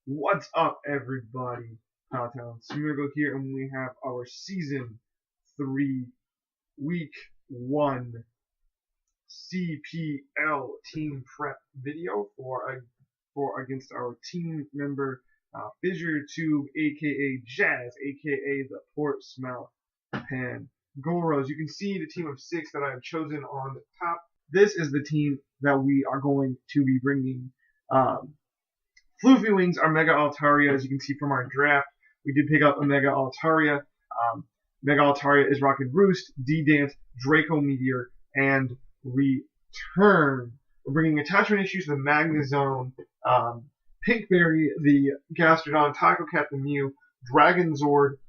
What's up, everybody? Cowtown Smirgle here, and we have our Season 3, Week 1 CPL team prep video for against our team member FissureTube, aka Jaz, aka the Portsmouth Pangoros. You can see the team of 6 that I have chosen on the top. This is the team that we are going to be bringing. Floofy Wings are Mega Altaria, as you can see from our draft. We did pick up a Mega Altaria. Mega Altaria is Rocket Roost, D-Dance, Draco Meteor, and Return. We're bringing attachment issues to the Magnezone, Pinkberry, the Gastrodon, Taco Cat, the Mew, Dragon Zord,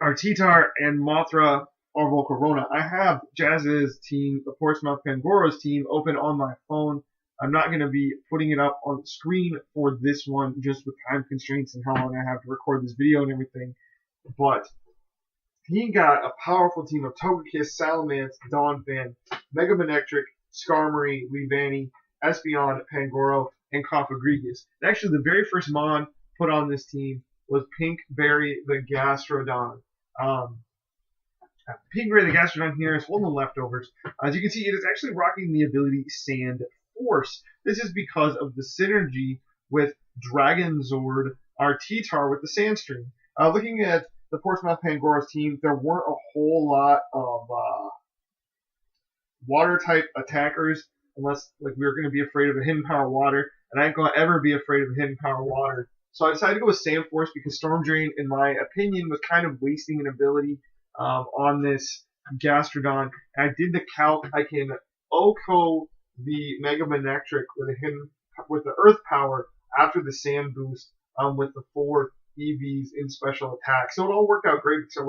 Artitar, and Mothra or Volcarona. I have Jaz's team, the Portsmouth Pangoros team, open on my phone. I'm not going to be putting it up on the screen for this one just with time constraints and how long I have to record this video and everything. But he got a powerful team of Togekiss, Salamence, Donphan, Mega Manectric, Skarmory, Leavanny, Espeon, Pangoro, and Cofagrigus. And actually, the very first Mon put on this team was Pinkberry the Gastrodon. Pinkberry the Gastrodon here is holding the leftovers. As you can see, it is actually rocking the ability Sand Force. This is because of the synergy with Dragon Zord, Artitar with the Sandstream. Looking at the Portsmouth Pangoros team, there weren't a whole lot of water type attackers, unless like we were going to be afraid of a Hidden Power Water, and I ain't going to ever be afraid of a Hidden Power Water. So I decided to go with Sand Force because Storm Drain, in my opinion, was kind of wasting an ability on this Gastrodon. And I did the calc. I can OHKO the Mega Manectric with the Earth Power after the Sand boost with the 4 EVs in special attack. So it all worked out great because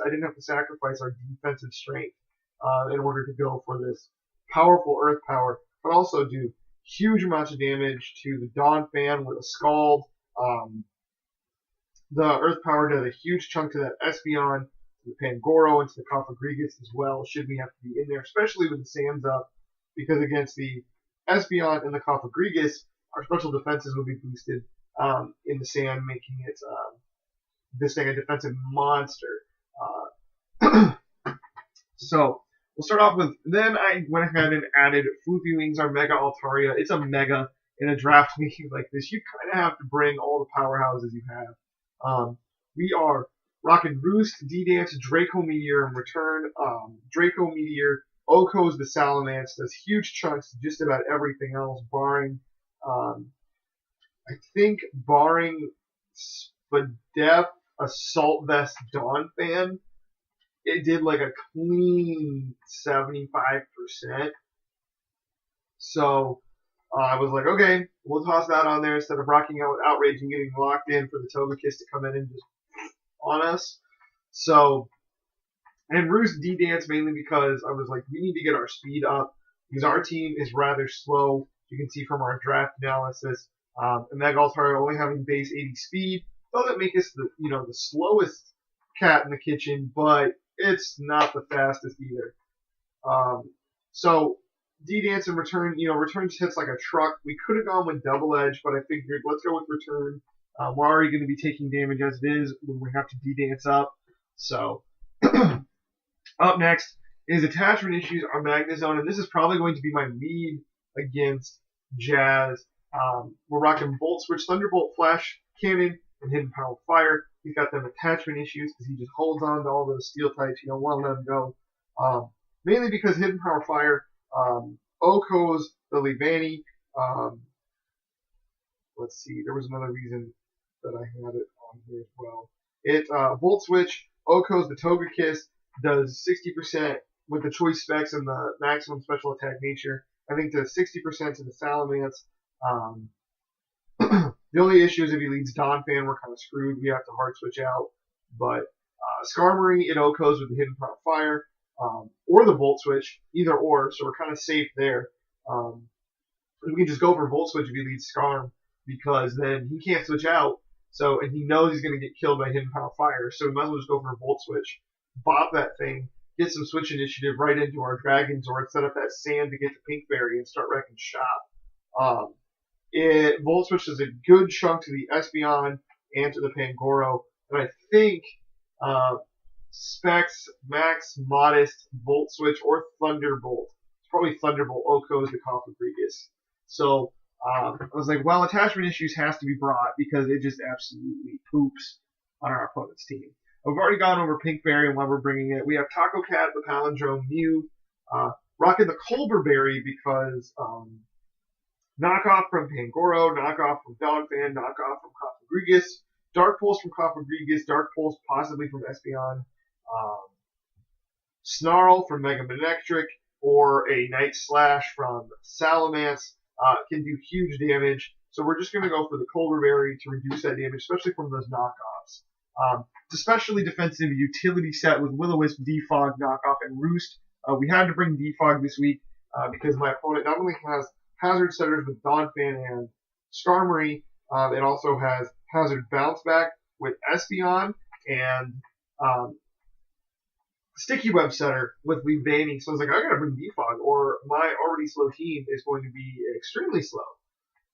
I didn't have to sacrifice our defensive strength in order to go for this powerful Earth Power, but also do huge amounts of damage to the Donphan with a Scald. The Earth Power does a huge chunk to that Espeon, to the Pangoro, and to the Cofagrigus as well, should we have to be in there, especially with the Sands up, because against the Espeon and the Cofagrigus, our special defenses will be boosted in the sand, making it this thing a defensive monster. So we'll start off with, then I went ahead and added Floofy Wings, our Mega Altaria. It's a Mega in a draft meeting like this. You kind of have to bring all the powerhouses you have. We are Rocket Roost, D-Dance, Draco Meteor, and Return. Draco Meteor OHKO's the Salamence, does huge chunks to just about everything else, barring Spadef Assault Vest Donphan. It did like a clean 75%. So I was like, okay, we'll toss that on there instead of rocking out with Outrage and getting locked in for the Togekiss to come in and just on us. So, and Roost D-Dance mainly because I was like, we need to get our speed up because our team is rather slow. You can see from our draft analysis. And Mega Altaria only having base 80 speed doesn't make us the slowest cat in the kitchen, but it's not the fastest either. So D-Dance and Return, Return just hits like a truck. We could have gone with Double Edge, but I figured let's go with Return. We're already going to be taking damage as it is when we have to D-Dance up. So up next is attachment issues on Magnezone, and this is probably going to be my lead against Jaz. We're rocking Volt Switch, Thunderbolt, Flash Cannon, and Hidden Power Fire. He's got them attachment issues because he just holds on to all those steel types. You don't want to let him go. Mainly because Hidden Power Fire, OHKO's the Leavanny. Let's see, there was another reason that I had it on here as well. It Volt Switch, OHKO's the Togekiss, does 60% with the choice specs and the maximum special attack nature. I think does 60% to the Salamence. The only issue is if he leads Donphan, we're kind of screwed. We have to hard switch out. But Skarmory, it OHKO's with the Hidden Power Fire, or the Volt Switch, either or, so we're kind of safe there. We can just go for Volt Switch if he leads Skarm, because then he can't switch out. So, and he knows he's going to get killed by Hidden Power Fire, so we might as well just go for a Volt Switch, bop that thing, get some switch initiative right into our Dragon Zord, set up that Sand to get to Pinkberry and start wrecking shop. Volt Switch does a good chunk to the Espeon and to the Pangoro, and I think Specs, Max, Modest, Volt Switch, or Thunderbolt. It's probably Thunderbolt Oko's the Cofagrigus. So I was like, well, attachment issues has to be brought because it just absolutely poops on our opponent's team. We've already gone over Pinkberry and why we're bringing it. We have Taco Cat, the Palindrome, Mew, rocking the Colberberry because knockoff from Pangoro, knockoff from Dogfan, knockoff from Cofagrigus, Dark Pulse from Cofagrigus, Dark Pulse possibly from Espeon, Snarl from Mega Manectric, or a Night Slash from Salamence can do huge damage. So we're just going to go for the Colberberry to reduce that damage, especially from those knockoffs. It's especially defensive utility set with Will-O-Wisp, Defog, Knockoff, and Roost. We had to bring Defog this week because my opponent not only has Hazard Setters with Donphan and Skarmory, it also has Hazard Bounce Back with Espeon and Sticky Web Setter with Leavanny. So I was like, I gotta bring Defog, or my already slow team is going to be extremely slow.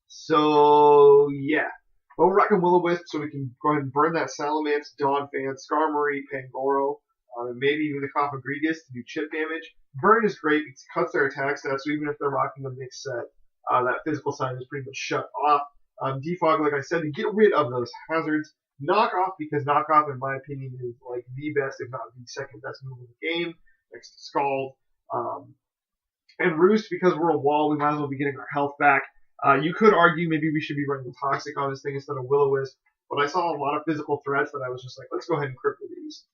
So yeah. But we're rocking Will-O-Wisp, so we can go ahead and burn that Salamence, Donphan, Skarmory, Pangoro, and maybe even the Cofagrigus to do chip damage. Burn is great because it cuts their attack stats, so even if they're rocking a mixed set, that physical sign is pretty much shut off. Defog, like I said, to get rid of those hazards. Knockoff, because Knockoff, in my opinion, is like the best, if not the second best move in the game, next to Scald. And Roost, because we're a wall, we might as well be getting our health back. You could argue maybe we should be running Toxic on this thing instead of Will-O-Wisp, but I saw a lot of physical threats that I was just like, let's go ahead and cripple these.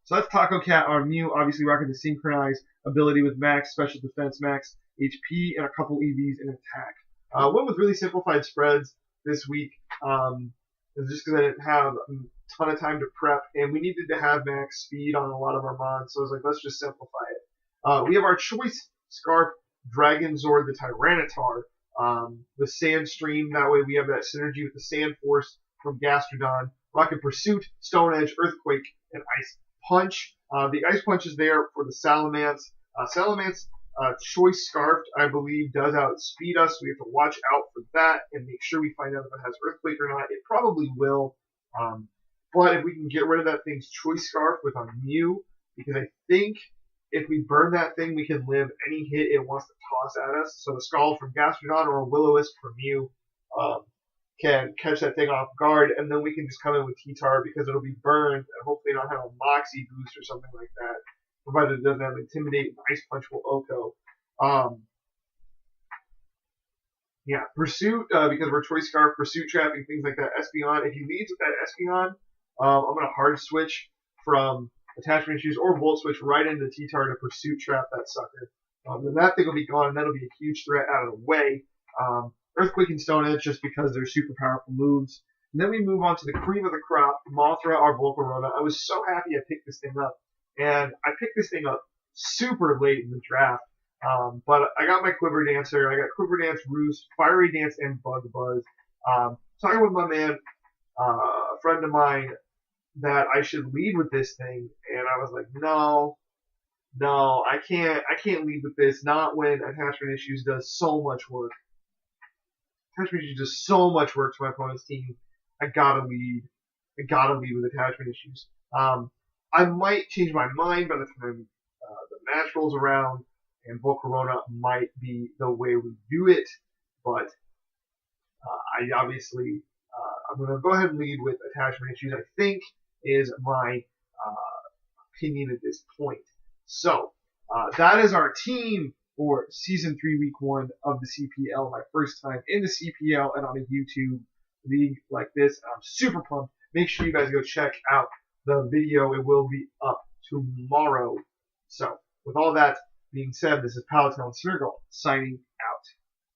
So that's Taco Cat on Mew, obviously rocking the Synchronize ability with Max, Special Defense, Max HP, and a couple EVs in attack. Went with really simplified spreads this week, just because I didn't have a ton of time to prep, and we needed to have max speed on a lot of our mods, so I was like, let's just simplify it. We have our Choice Scarf Dragon Zord, the Tyranitar, the Sand Stream. That way we have that synergy with the Sand Force from Gastrodon. Rocket Pursuit, Stone Edge, Earthquake, and Ice Punch. The Ice Punch is there for the Salamence. Salamence Choice Scarfed, I believe, does outspeed us. So we have to watch out for that and make sure we find out if it has Earthquake or not. It probably will. But if we can get rid of that thing's Choice Scarf with our Mew, because I think if we burn that thing, we can live any hit it wants to toss at us. So the Scald from Gastrodon or a Will-O-Wisp from Mew can catch that thing off guard, and then we can just come in with T-Tar because it'll be burned and hopefully not have a Moxie boost or something like that, provided it doesn't have Intimidate and Ice Punch will Oko. Yeah, Pursuit, because we're Choice Scarf, Pursuit Trapping, things like that. Espeon, if he leads with that Espeon, I'm going to hard switch from Attachment Issues or Volt Switch right into T-Tar to Pursuit Trap that sucker. Then that thing will be gone, and that'll be a huge threat out of the way. Earthquake and Stone Edge just because they're super powerful moves. And then we move on to the cream of the crop, Mothra, our Volcarona. I was so happy I picked this thing up. And I picked this thing up super late in the draft. But I got my Quiver Dancer. I got Quiver Dance, Roost, Fiery Dance, and Bug Buzz. Talking with my man, a friend of mine, that I should lead with this thing. And I was like, no, I can't lead with this. Not when Attachment Issues does so much work. Attachment Issues does so much work to my opponent's team. I gotta lead with Attachment Issues. I might change my mind by the time the match rolls around, and Volcarona might be the way we do it. But I obviously, I'm going to go ahead and lead with Attachment Issues, I think, is my opinion at this point. So, that is our team for Season 3, Week 1 of the CPL. My first time in the CPL and on a YouTube league like this. I'm super pumped. Make sure you guys go check out the video. It will be up tomorrow. So, with all that being said, this is Palatine Circle signing out.